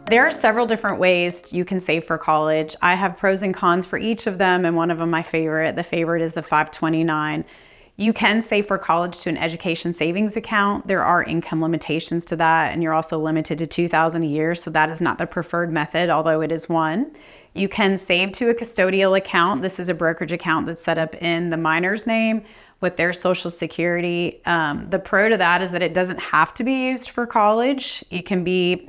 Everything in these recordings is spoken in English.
There are several different ways you can save for college. I have pros and cons for each of them, and one of them my favorite. The favorite is the 529. You can save for college to an education savings account. There are income limitations to that, and you're also limited to $2,000 a year, so that is not the preferred method, although it is one. You can save to a custodial account. This is a brokerage account that's set up in the minor's name with their social security. The pro to that is that it doesn't have to be used for college. It can be,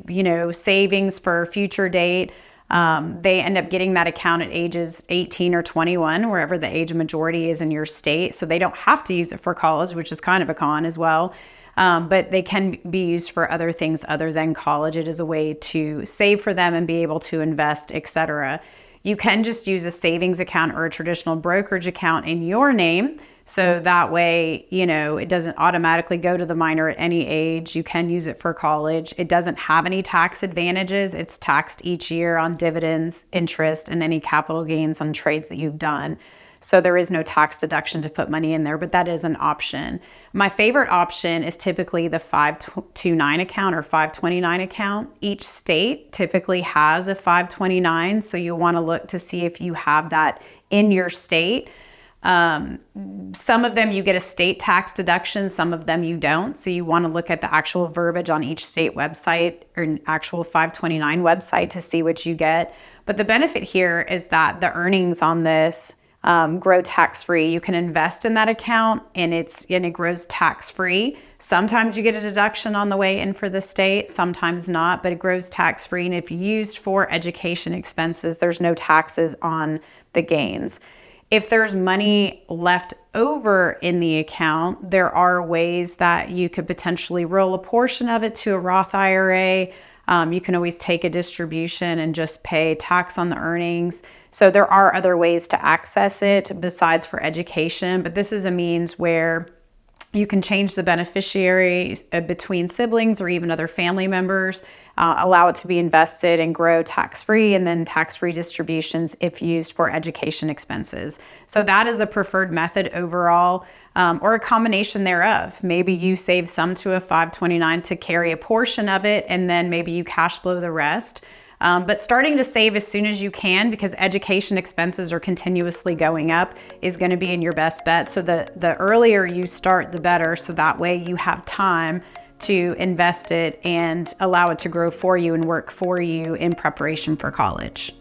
savings for a future date. They end up getting that account at ages 18 or 21, wherever the age majority is in your state. So they don't have to use it for college, which is kind of a con as well. But they can be used for other things other than college. It is a way to save for them and be able to invest, etc. You can just use a savings account or a traditional brokerage account in your name. So that way, it doesn't automatically go to the minor at any age. You can use it for college. It doesn't have any tax advantages. It's taxed each year on dividends, interest, and any capital gains on trades that you've done. So there is no tax deduction to put money in there, but that is an option. My favorite option is typically the 529 account or 529 account. Each state typically has a 529, so you'll want to look to see if you have that in your state. Some of them you get a state tax deduction, some of them you don't. So you want to look at the actual verbiage on each state website or an actual 529 website to see what you get. But the benefit here is that the earnings on this grow tax-free. You can invest in that account and it grows tax-free. Sometimes you get a deduction on the way in for the state, sometimes not, but it grows tax-free. And if used for education expenses, there's no taxes on the gains. If there's money left over in the account, there are ways that you could potentially roll a portion of it to a Roth IRA. You can always take a distribution and just pay tax on the earnings. So there are other ways to access it besides for education, but this is a means where you can change the beneficiaries between siblings or even other family members, allow it to be invested and grow tax-free, and then tax-free distributions if used for education expenses. So that is the preferred method overall, or a combination thereof. Maybe you save some to a 529 to carry a portion of it, and then maybe you cash flow the rest. But starting to save as soon as you can, because education expenses are continuously going up, is going to be in your best bet. So the earlier you start, the better. So that way you have time to invest it and allow it to grow for you and work for you in preparation for college.